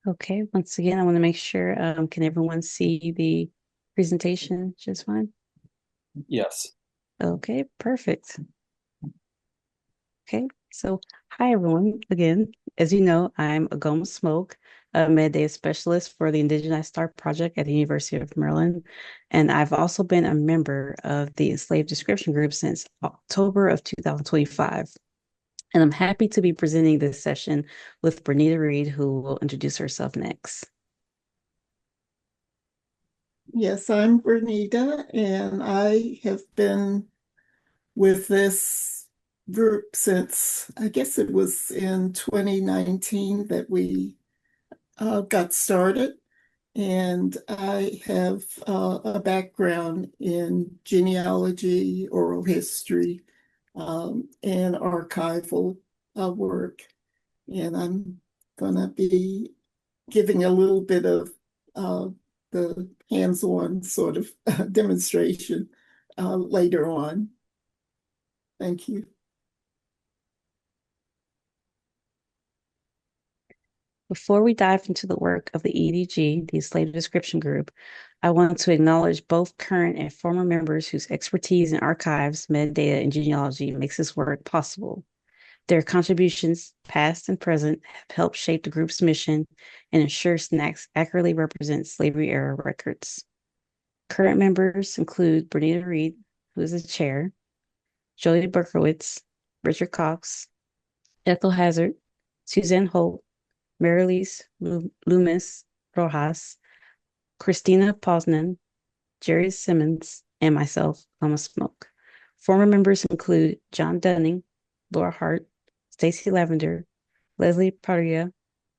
Okay, once again, I want to make sure, can everyone see the presentation just fine? Yes. Okay, perfect. Okay, so hi everyone. Again, as you know, I'm Ugoma Smoke, a Medday specialist for the Indigenous Star Project at the University of Maryland. And I've also been a member of the Enslaved Description Group since October of 2025. And I'm happy to be presenting this session with Bernita Reed, who will introduce herself next. Yes, I'm Bernita, and I have been with this group since I guess it was in 2019 that we got started. And I have a background in genealogy, oral history, and archival work. And I'm going to be giving a little bit of uh, the hands-on sort of demonstration later on. Thank you. Before we dive into the work of the EDG, the Enslaved Description Group, I want to acknowledge both current and former members whose expertise in archives, metadata, and genealogy makes this work possible. Their contributions, past and present, have helped shape the group's mission and ensure SNACs accurately represent slavery era records. Current members include Bernita Reed, who is the chair, Jolie Berkowitz, Richard Cox, Ethel Hazard, Suzanne Holt, Marylise Loomis Rojas, Christina Posnan, Jerry Simmons, and myself, Thomas Smoke. Former members include John Dunning, Laura Hart, Stacy Lavender, Leslie Parria,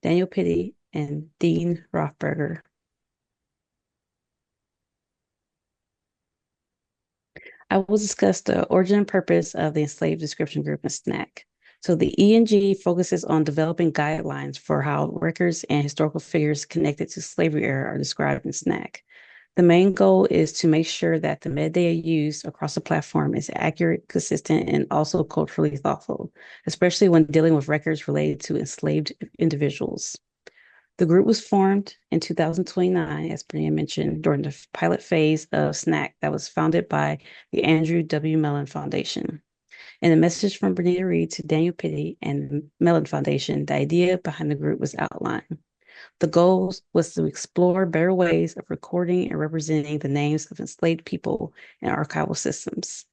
Daniel Pitty, and Dean Rothberger. I will discuss the origin and purpose of the Enslaved Description Group and SNAC. So the ENG focuses on developing guidelines for how records and historical figures connected to slavery era are described in SNAC. The main goal is to make sure that the metadata used across the platform is accurate, consistent, and also culturally thoughtful, especially when dealing with records related to enslaved individuals. The group was formed in 2029, as Brian mentioned, during the pilot phase of SNAC that was founded by the Andrew W. Mellon Foundation. In a message from Bernita Reed to Daniel Pitty and the Mellon Foundation, the idea behind the group was outlined. The goal was to explore better ways of recording and representing the names of enslaved people in archival systems,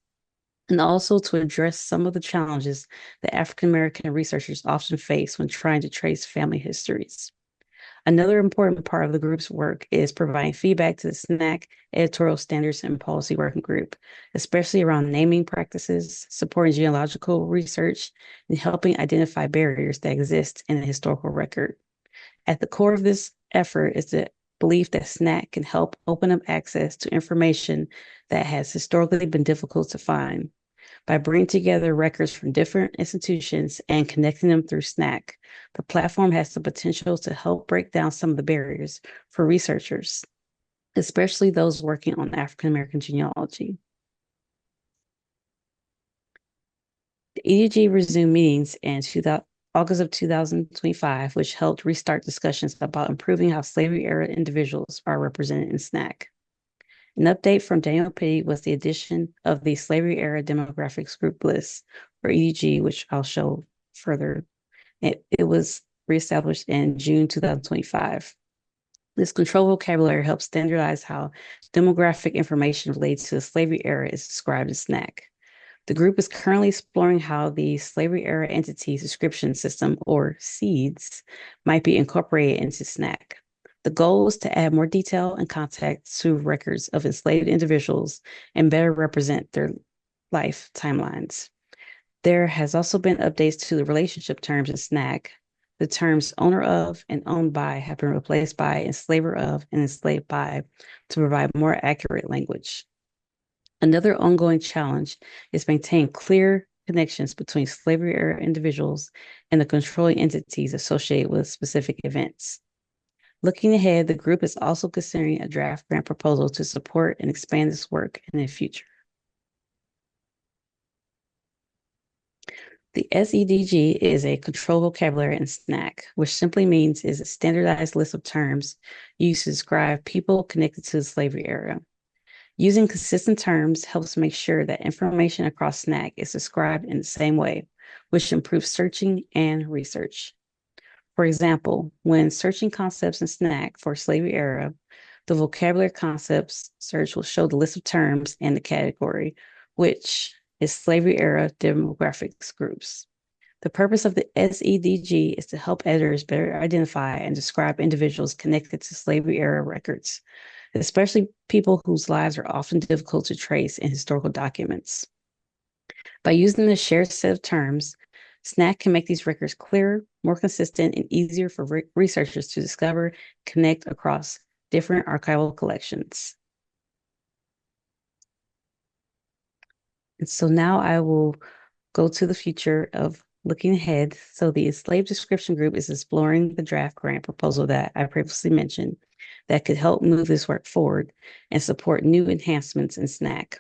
and also to address some of the challenges that African American researchers often face when trying to trace family histories. Another important part of the group's work is providing feedback to the SNAC editorial standards and policy working group, especially around naming practices, supporting genealogical research, and helping identify barriers that exist in the historical record. At the core of this effort is the belief that SNAC can help open up access to information that has historically been difficult to find. By bringing together records from different institutions and connecting them through SNAC, the platform has the potential to help break down some of the barriers for researchers, especially those working on African American genealogy. The EDG resumed meetings in August of 2025, which helped restart discussions about improving how slavery era individuals are represented in SNAC. An update from Daniel Pitty was the addition of the Slavery Era Demographics Group List, or EDG, which I'll show further. It was reestablished in June 2025. This control vocabulary helps standardize how demographic information related to the slavery era is described in SNAC. The group is currently exploring how the Slavery Era Entities Description System, or SEEDS, might be incorporated into SNAC. The goal is to add more detail and context to records of enslaved individuals and better represent their life timelines. There has also been updates to the relationship terms in SNAC. The terms owner of and owned by have been replaced by enslaver of and enslaved by to provide more accurate language. Another ongoing challenge is maintaining clear connections between slavery era individuals and the controlling entities associated with specific events. Looking ahead, the group is also considering a draft grant proposal to support and expand this work in the future. The SEDG is a control vocabulary in SNAC, which simply means is a standardized list of terms used to describe people connected to the slavery era. Using consistent terms helps make sure that information across SNAC is described in the same way, which improves searching and research. For example, when searching concepts in SNAC for slavery era, the vocabulary concepts search will show the list of terms and the category, which is slavery era demographics groups. The purpose of the SEDG is to help editors better identify and describe individuals connected to slavery era records, especially people whose lives are often difficult to trace in historical documents. By using the shared set of terms, SNAC can make these records clearer, more consistent, and easier for researchers to discover, connect across different archival collections. And so now I will go to the future of looking ahead. So the Enslaved Description Group is exploring the draft grant proposal that I previously mentioned that could help move this work forward and support new enhancements in SNAC.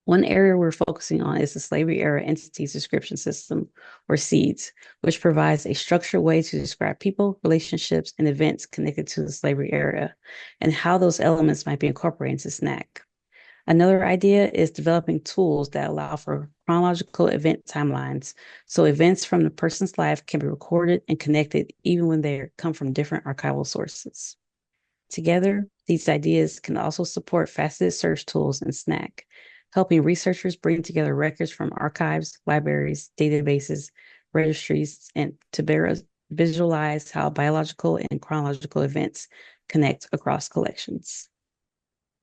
One area we're focusing on is the Slavery Era Entities Description System, or SEEDS, which provides a structured way to describe people, relationships, and events connected to the slavery era, and how those elements might be incorporated into SNAC. Another idea is developing tools that allow for chronological event timelines, so events from the person's life can be recorded and connected even when they come from different archival sources. Together, these ideas can also support faceted search tools in SNAC, helping researchers bring together records from archives, libraries, databases, registries, and to better visualize how biological and chronological events connect across collections.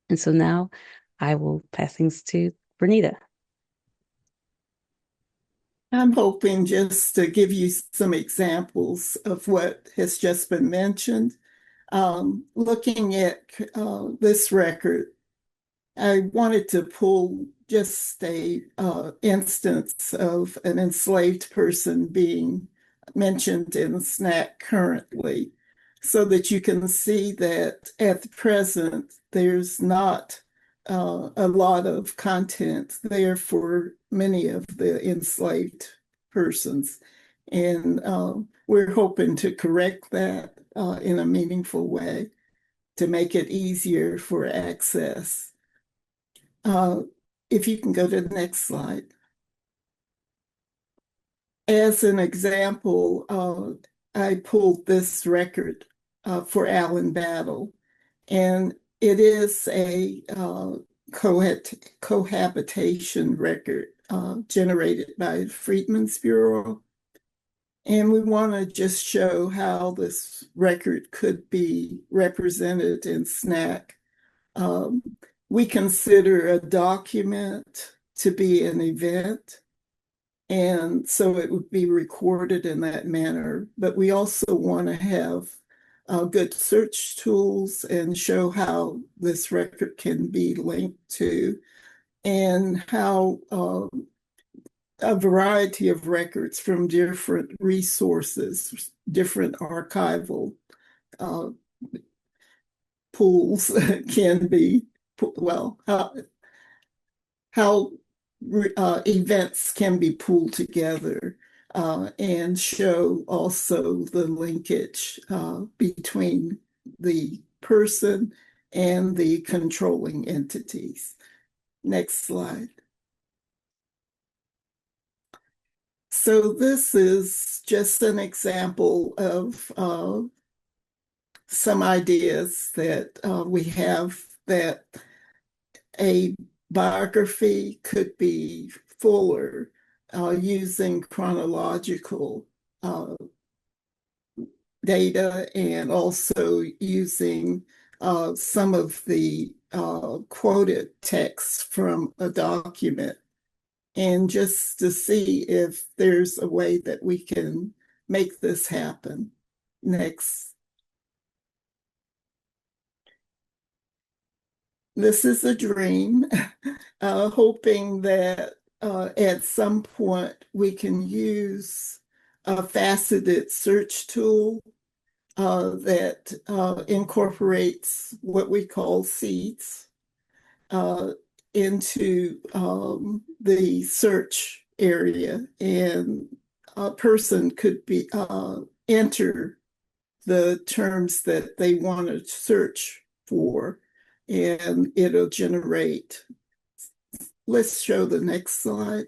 And so now I will pass things to Bernita. I'm hoping just to give you some examples of what has just been mentioned. Looking at this record, I wanted to pull just a instance of an enslaved person being mentioned in SNAC currently, so that you can see that at the present, there's not a lot of content there for many of the enslaved persons. And we're hoping to correct that in a meaningful way to make it easier for access. If you can go to the next slide. As an example, I pulled this record for Allen Battle, and it is a cohabitation record generated by the Freedmen's Bureau. And we want to just show how this record could be represented in SNAC. We consider a document to be an event, and so it would be recorded in that manner. But we also want to have good search tools and show how this record can be linked to, and how a variety of records from different resources, different archival pools can be, well, how events can be pulled together and show also the linkage between the person and the controlling entities. Next slide. So this is just an example of some ideas that we have, that a biography could be fuller using chronological data, and also using some of the quoted texts from a document, and just to see if there's a way that we can make this happen. Next. This is a dream, hoping that at some point we can use a faceted search tool that incorporates what we call seeds into the search area, and a person could be enter the terms that they want to search for, and it'll generate. Let's show the next slide.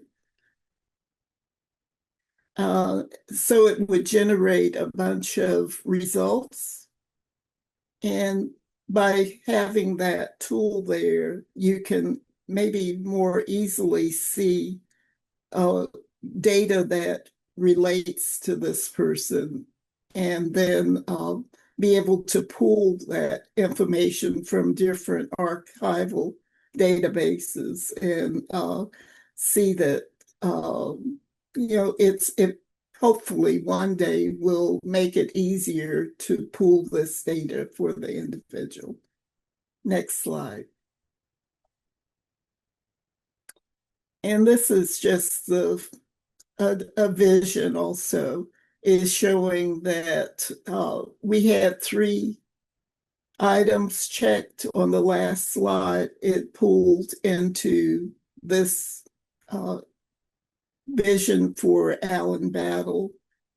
So it would generate a bunch of results. And by having that tool there, you can maybe more easily see data that relates to this person, and then be able to pull that information from different archival databases and see that it hopefully one day will make it easier to pull this data for the individual. Next slide. And this is just a vision also, is showing that we had 3 items checked on the last slide. It pulled into this vision for Allen Battle,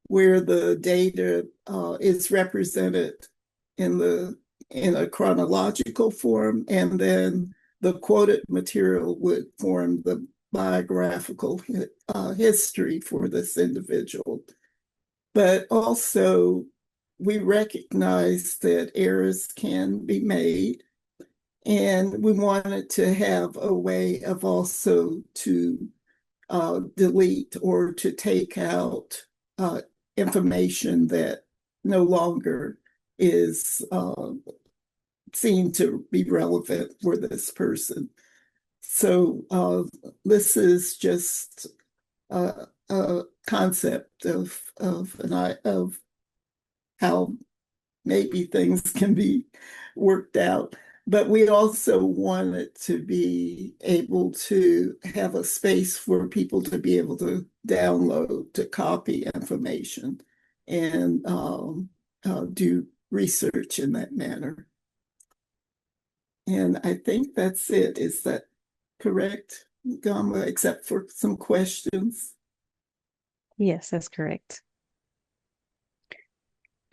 where the data is represented in a chronological form, and then the quoted material would form the biographical history for this individual. But also, we recognize that errors can be made, and we wanted to have a way of also to delete or to take out information that no longer is seen to be relevant for this person. So this is just a concept of how maybe things can be worked out. But we also wanted to be able to have a space for people to be able to download, to copy information, and do research in that manner. And I think that's it. Is that correct, Ugoma, except for some questions? Yes, that's correct.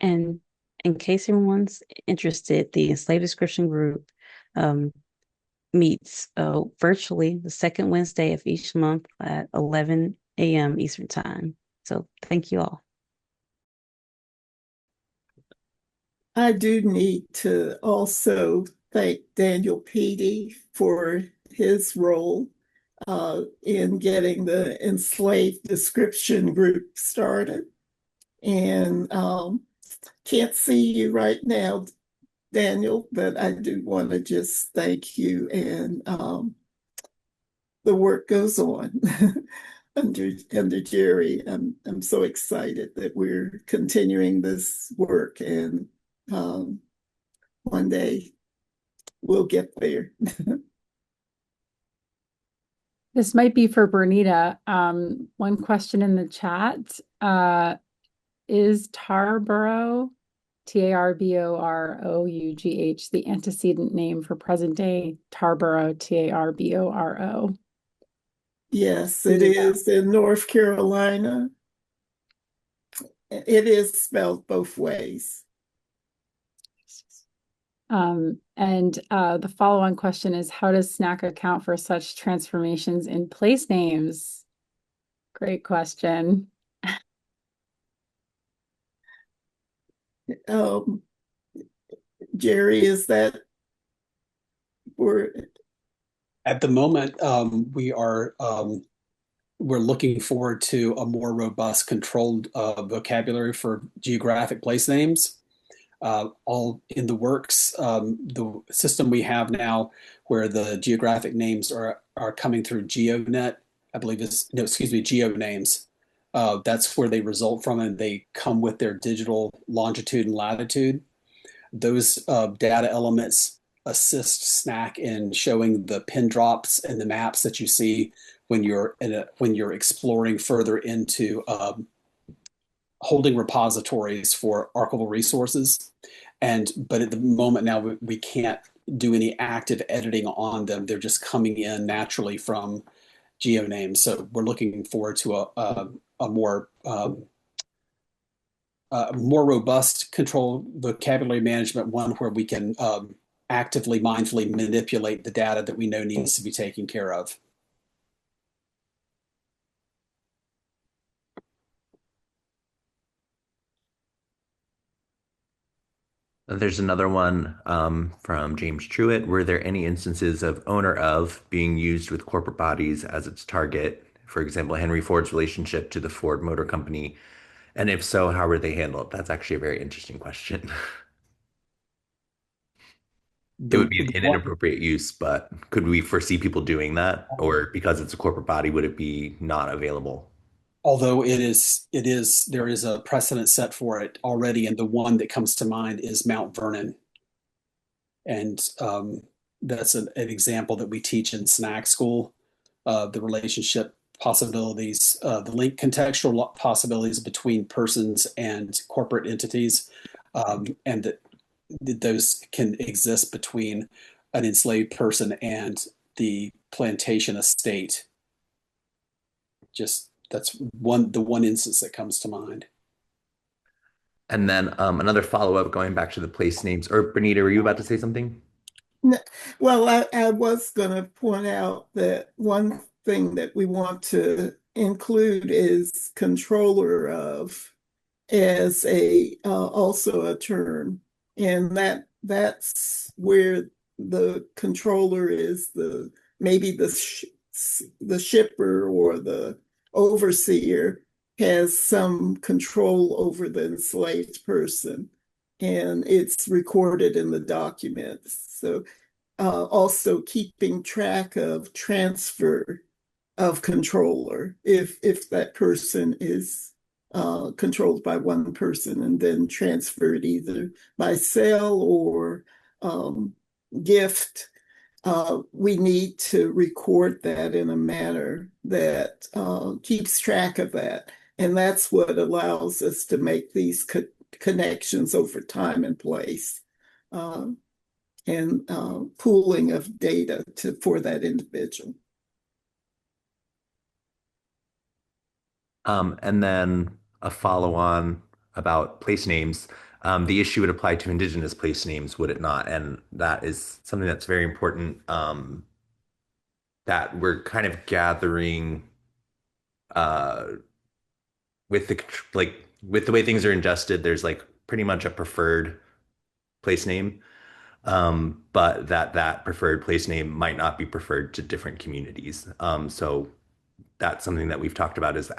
And in case anyone's interested, the Enslaved Description Group meets virtually the second Wednesday of each month at 11 a.m. Eastern Time. So thank you all. I do need to also thank Daniel Peedy for his role in getting the Enslaved Description Group started. And can't see you right now, Daniel, but I do want to just thank you. And the work goes on under Jerry. I'm so excited that we're continuing this work, and one day we'll get there. This might be for Bernita. One question in the chat. Is Tarboro, Tarboroughg, the antecedent name for present day Tarboro, Tarboro? Yes, it is in North Carolina. It is spelled both ways. And the follow-on question is, how does SNAC account for such transformations in place names? Great question. Jerry, is that word? At the moment, we're looking forward to a more robust, controlled vocabulary for geographic place names. All in the works. The system we have now, where the geographic names are coming through GeoNet, I believe GeoNames. That's where they result from, and they come with their digital longitude and latitude. Those data elements assist SNAC in showing the pin drops and the maps that you see when you're exploring further into holding repositories for archival resources. But at the moment now, we can't do any active editing on them. They're just coming in naturally from geonames. So we're looking forward to a more robust control vocabulary management, one where we can actively, mindfully manipulate the data that we know needs to be taken care of. There's another one from James Truitt. Were there any instances of owner of being used with corporate bodies as its target? For example, Henry Ford's relationship to the Ford Motor Company. And if so, how were they handled? That's actually a very interesting question. It would be an inappropriate use, but could we foresee people doing that? Or because it's a corporate body, would it be not available? Although there is a precedent set for it already, and the one that comes to mind is Mount Vernon. And that's an example that we teach in SNAC school, the relationship possibilities, the link contextual possibilities between persons and corporate entities, and that those can exist between an enslaved person and the plantation estate. Just that's the one instance that comes to mind. And then another follow-up going back to the place names. Or Bernita, were you about to say something? Well, I was going to point out that one thing that we want to include is controller of as also a term, and that's where the controller is maybe the shipper or the overseer has some control over the enslaved person, and it's recorded in the documents. So also keeping track of transfer of controller if that person is controlled by one person and then transferred either by sale or gift. We need to record that in a manner that keeps track of that. And that's what allows us to make these connections over time and place, and pooling of data for that individual. And then a follow-on about place names. The issue would apply to indigenous place names, would it not? And that is something that's very important, that we're kind of gathering uh, with with the way things are ingested, there's like pretty much a preferred place name, but that preferred place name might not be preferred to different communities. So that's something that we've talked about is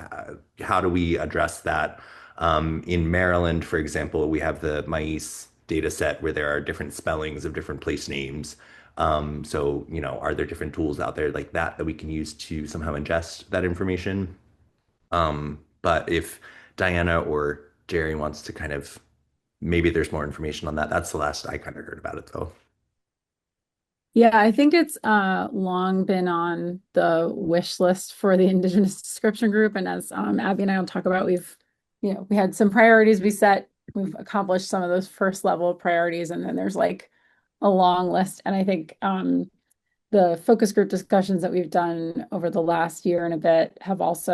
how do we address that? In Maryland, for example, we have the MAIS data set where there are different spellings of different place names. So, are there different tools out there like that we can use to somehow ingest that information? But if Diana or Jerry wants to kind of, maybe there's more information on that. That's the last I kind of heard about it though. Yeah, I think it's long been on the wish list for the Indigenous Description Group. And as Abby and I will talk about, we had some priorities we set. We've accomplished some of those first level priorities, and then there's like a long list. And I think the focus group discussions that we've done over the last year and a bit have that's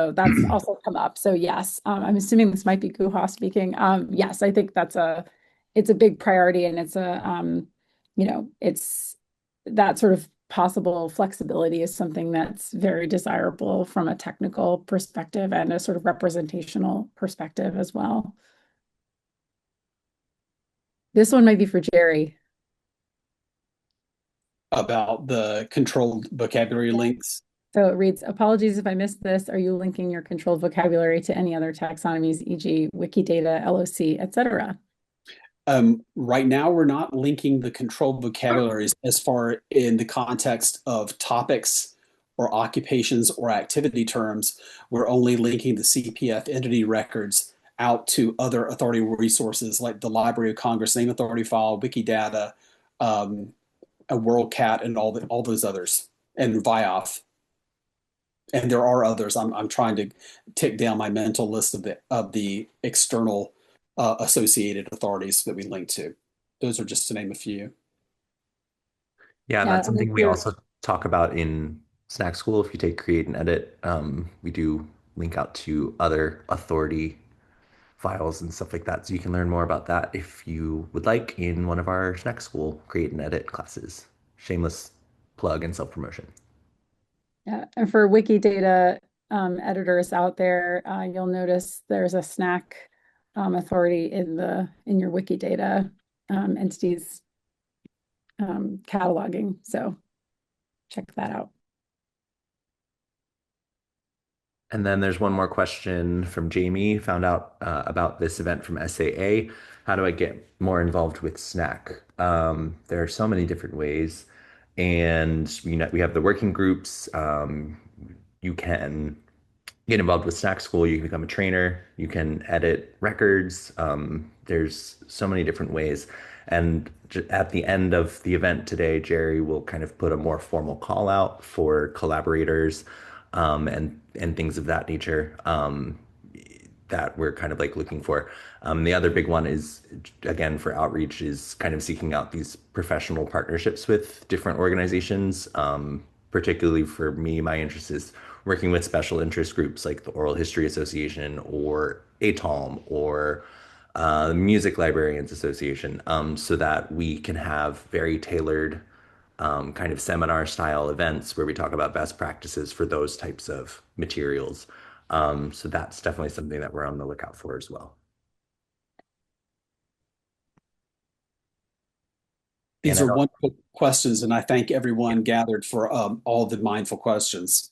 also come up. So yes, I'm assuming this might be Guha speaking. Yes, I think it's a big priority, and it's it's that sort of possible flexibility is something that's very desirable from a technical perspective and a sort of representational perspective as well. This one might be for Jerry. About the controlled vocabulary links. So it reads, apologies if I missed this. Are you linking your controlled vocabulary to any other taxonomies, e.g. Wikidata, LOC, etc.? Right now, we're not linking the controlled vocabularies as far in the context of topics or occupations or activity terms. We're only linking the CPF entity records out to other authority resources like the Library of Congress Name Authority File, Wikidata, a WorldCat, and all those others, and VIOF. And there are others. I'm trying to tick down my mental list of the external associated authorities that we link to. Those are just to name a few. Yeah, that's something we also talk about in SNAC school, if you take create and edit, we do link out to other authority files and stuff like that. So you can learn more about that if you would like in one of our SNAC school create and edit classes. Shameless plug and self-promotion. Yeah, and for Wikidata editors out there, you'll notice there's a SNAC authority in your Wikidata entities cataloging. So check that out. And then there's one more question from Jamie, found out about this event from SAA. How do I get more involved with SNAC? There are so many different ways. And we have the working groups. You can get involved with SNAC School. You can become a trainer. You can edit records. There's so many different ways. And at the end of the event today, Jerry will kind of put a more formal call out for collaborators and things of that nature that we're kind of like looking for. The other big one is, again, for outreach is kind of seeking out these professional partnerships with different organizations. Particularly for me, my interest is working with special interest groups like the Oral History Association or ATALM or the Music Librarians Association, so that we can have very tailored kind of seminar style events where we talk about best practices for those types of materials. So that's definitely something that we're on the lookout for as well. These are wonderful questions, and I thank everyone gathered for all the mindful questions.